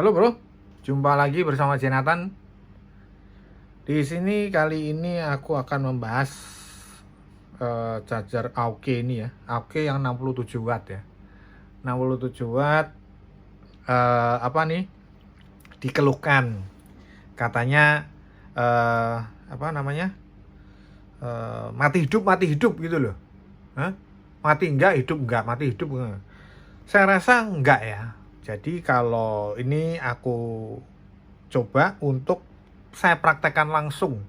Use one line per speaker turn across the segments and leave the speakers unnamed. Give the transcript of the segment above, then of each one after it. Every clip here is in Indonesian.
Halo bro, jumpa lagi bersama Jonathan. Di sini kali ini aku akan membahas charger AUK ini ya, AUK yang 67 watt ya. 67 watt apa nih? Dikeluhkan. Katanya apa namanya? Mati hidup gitu loh. Hah? Mati enggak, hidup enggak, mati hidup enggak. Saya rasa enggak ya. Jadi kalau ini aku coba untuk saya praktekkan langsung.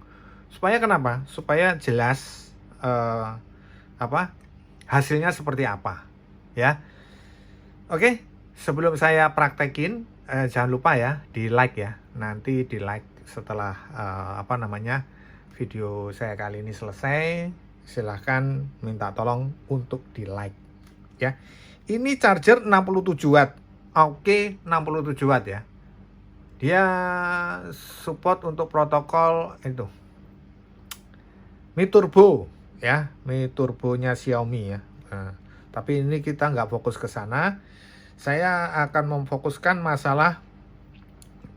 Supaya kenapa? Supaya jelas apa hasilnya seperti apa, ya. Oke, sebelum saya praktekin, jangan lupa ya di like ya. Nanti di like setelah apa namanya video saya kali ini selesai. Silahkan minta tolong untuk di like ya. Ini charger 67 watt, oke 67 watt ya. Dia support untuk protokol itu Mi Turbo ya, Mi Turbonya Xiaomi ya. Nah, tapi ini kita nggak fokus ke sana. Saya akan memfokuskan masalah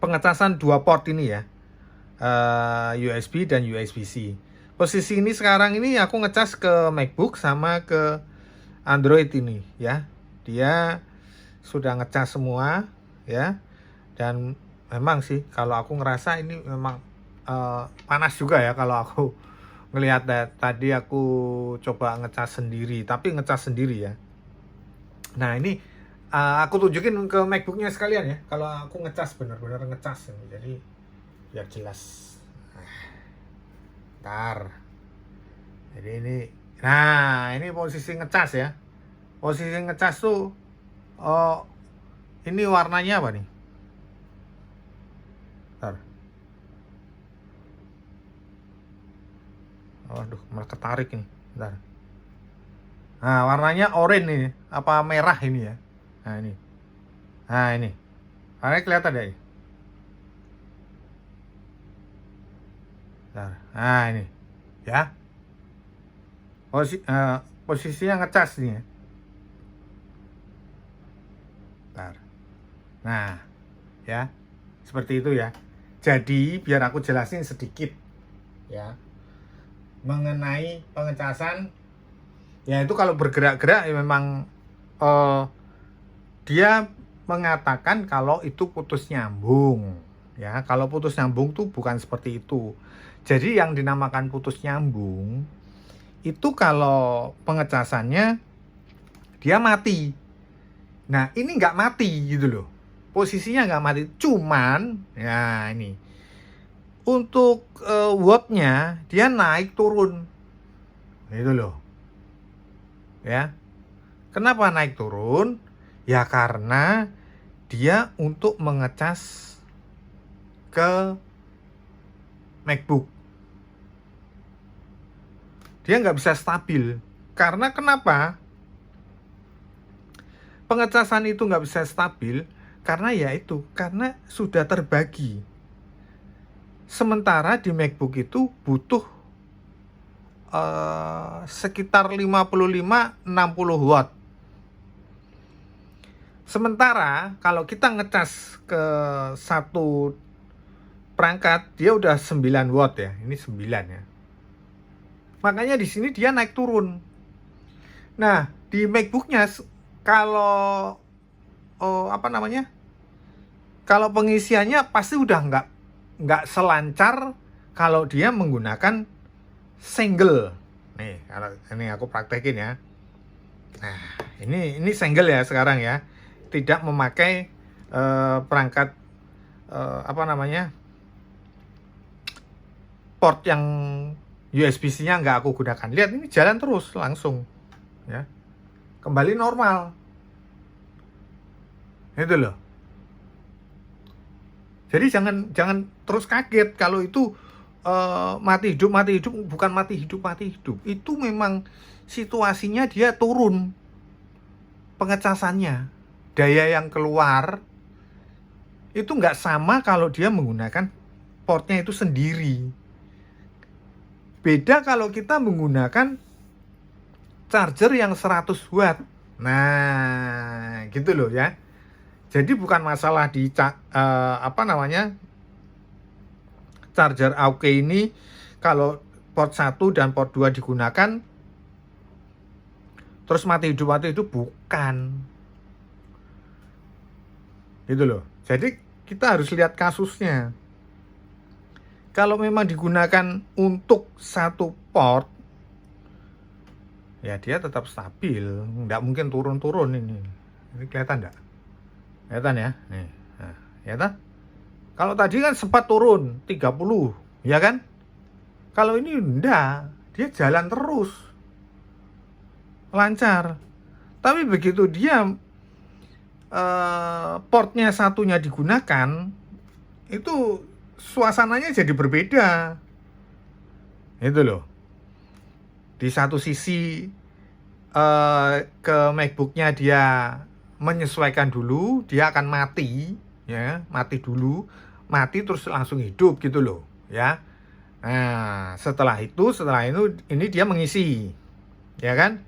pengecasan dua port ini ya, USB dan USB-C. Posisi ini sekarang ini aku ngecas ke MacBook sama ke Android ini ya. Dia sudah ngecas semua ya. Dan memang sih kalau aku ngerasa ini memang panas juga ya kalau aku ngelihat tadi aku coba ngecas sendiri, tapi ngecas sendiri ya. Nah ini aku tunjukin ke MacBooknya sekalian ya, kalau aku ngecas benar-benar ngecas ini, jadi biar jelas. Ntar, jadi ini posisi ngecas ya. Posisi ngecas tuh, oh ini warnanya apa nih? Ntar. Waduh, malah ketarik nih. Bentar. Nah, warnanya oranye nih, apa merah ini ya. Nah, ini. Nah, ini. Warnanya kelihatan deh. Bentar. Nah, ini. Ya. Posisinya ngecas nih ya. Bentar. Nah, ya. Seperti itu ya. Jadi, biar aku jelasin sedikit ya. Mengenai pengecasan, ya itu kalau bergerak-gerak ya memang dia mengatakan kalau itu putus nyambung ya. Kalau putus nyambung tuh bukan seperti itu. Jadi yang dinamakan putus nyambung itu kalau pengecasannya dia mati. Nah ini nggak mati gitu loh, posisinya nggak mati, cuman ya ini untuk wattnya dia naik turun gitu loh ya. Kenapa naik turun? Ya karena dia untuk mengecas ke MacBook, dia nggak bisa stabil. Karena kenapa pengecasan itu nggak bisa stabil? Karena ya itu, karena sudah terbagi. Sementara di MacBook itu butuh sekitar 55-60 watt. Sementara kalau kita ngecas ke satu perangkat, dia udah 9 watt ya. Ini 9 ya. Makanya di sini dia naik turun. Nah, di MacBooknya kalau apa namanya? Kalau pengisiannya pasti udah nggak selancar kalau dia menggunakan single. Nih, kalau ini aku praktekin ya. Nah, ini single ya sekarang ya. Tidak memakai perangkat apa namanya? Port yang USB-C-nya nggak aku gunakan. Lihat ini jalan terus langsung ya. Kembali normal. Itu loh. Jadi jangan terus kaget kalau itu mati hidup, bukan mati hidup. Itu memang situasinya dia turun pengecasannya. Daya yang keluar itu nggak sama kalau dia menggunakan portnya itu sendiri. Beda kalau kita menggunakan charger yang 100 watt. Nah, gitu loh ya. Jadi bukan masalah di apa namanya, charger AUK ini kalau port 1 dan port 2 digunakan terus mati hidup bukan. Gitu loh. Jadi kita harus lihat kasusnya. Kalau memang digunakan untuk satu port, ya dia tetap stabil, nggak mungkin turun-turun ini. Ini kelihatan nggak? Kelihatan ya? Nih. Nah, ya kan? Kalau tadi kan sempat turun 30, ya kan? Kalau ini enggak, dia jalan terus. Lancar. Tapi begitu dia portnya satunya digunakan, itu suasananya jadi berbeda. Itu loh. Di satu sisi ke MacBook-nya dia menyesuaikan dulu, dia akan mati, ya, mati dulu, mati terus langsung hidup gitu loh, ya. Nah, setelah itu ini dia mengisi, ya kan?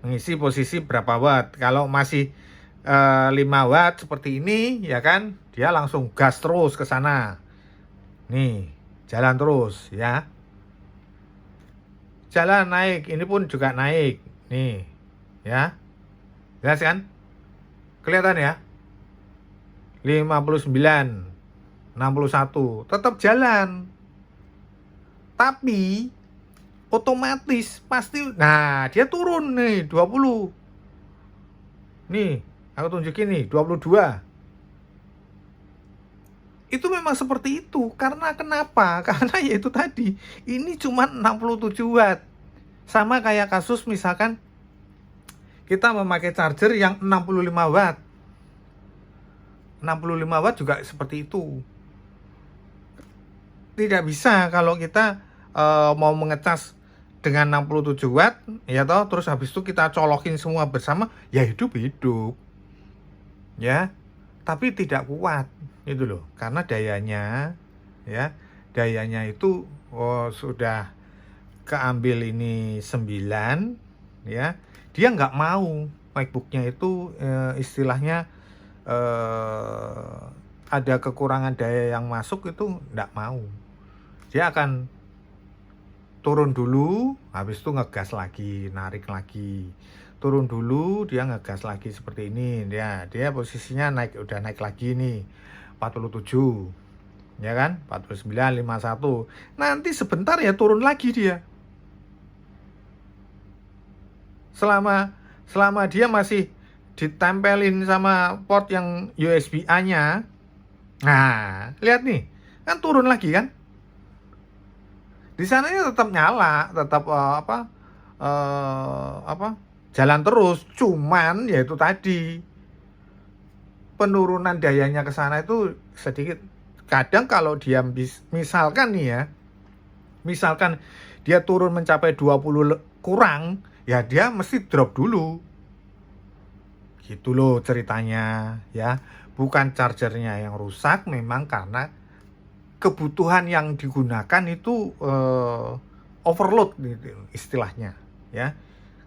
Mengisi posisi berapa watt. Kalau masih 5 watt seperti ini, ya kan? Dia langsung gas terus ke sana. Nih, jalan terus, ya. Jalan naik, ini pun juga naik. Nih, ya. Jelas kan? Kelihatan ya? 59, 61, tetap jalan. Tapi otomatis pasti, nah dia turun nih 20. Nih, aku tunjukin nih 22. Itu memang seperti itu. Karena kenapa? Karena yaitu tadi, ini cuma 67 watt. Sama kayak kasus misalkan kita memakai charger yang 65 watt. 65 watt juga seperti itu. Tidak bisa kalau kita mau mengecas dengan 67 watt, ya toh, terus habis itu kita colokin semua bersama, ya hidup. Ya, tapi tidak kuat itu loh, karena dayanya, ya, dayanya itu sudah keambil ini 9, ya. Dia nggak mau MacBook-nya itu istilahnya ada kekurangan daya yang masuk, itu nggak mau. Dia akan turun dulu, habis itu ngegas lagi, narik lagi. Turun dulu, dia ngegas lagi seperti ini. Dia posisinya udah naik lagi nih. 47. Ya kan? 49, 51. Nanti sebentar ya turun lagi dia. Selama dia masih ditempelin sama port yang USB-A-nya. Nah, lihat nih. Kan turun lagi kan? Di sananya tetap nyala, tetap jalan terus, cuman yaitu tadi penurunan dayanya ke sana itu sedikit. Kadang kalau dia misalkan nih ya, misalkan dia turun mencapai 20 kurang, ya dia mesti drop dulu. Gitu loh ceritanya, ya. Bukan chargernya yang rusak, memang karena kebutuhan yang digunakan itu overload gitu, istilahnya, ya.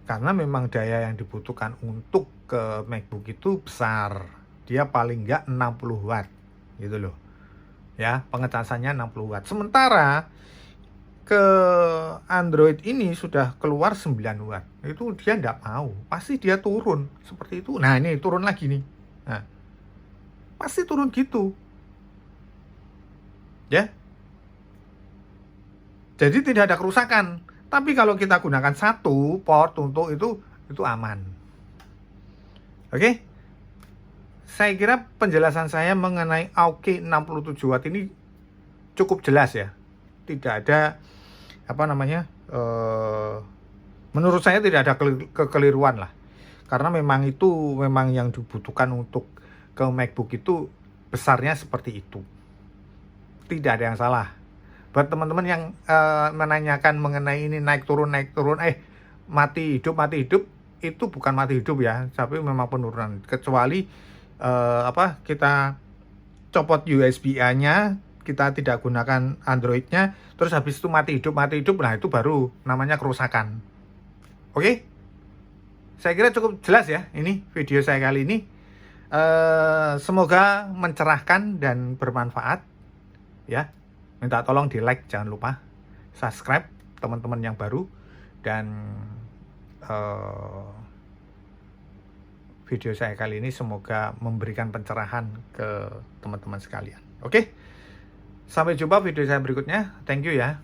Karena memang daya yang dibutuhkan untuk ke MacBook itu besar. Dia paling enggak 60 watt gitu loh. Ya, pengecasannya 60 watt. Sementara ke Android ini sudah keluar 9 watt. Itu dia enggak mau. Pasti dia turun seperti itu. Nah, ini turun lagi nih. Nah, pasti turun gitu. Ya. Jadi tidak ada kerusakan. Tapi kalau kita gunakan satu port untuk itu aman. Oke? Saya kira penjelasan saya mengenai AUK 67 watt ini cukup jelas ya. Tidak ada menurut saya tidak ada kekeliruan lah. Karena memang yang dibutuhkan untuk ke MacBook itu besarnya seperti itu. Tidak ada yang salah. Buat teman-teman yang menanyakan mengenai ini naik turun, mati hidup, itu bukan mati hidup ya, tapi memang penurunan. Kecuali kita copot USB-A-nya, kita tidak gunakan Android-nya, terus habis itu mati hidup, nah itu baru namanya kerusakan. Oke? Saya kira cukup jelas ya ini video saya kali ini. Semoga mencerahkan dan bermanfaat ya. Minta tolong di like, jangan lupa subscribe teman-teman yang baru, dan video saya kali ini semoga memberikan pencerahan ke teman-teman sekalian. Oke, sampai jumpa video saya berikutnya. Thank you ya.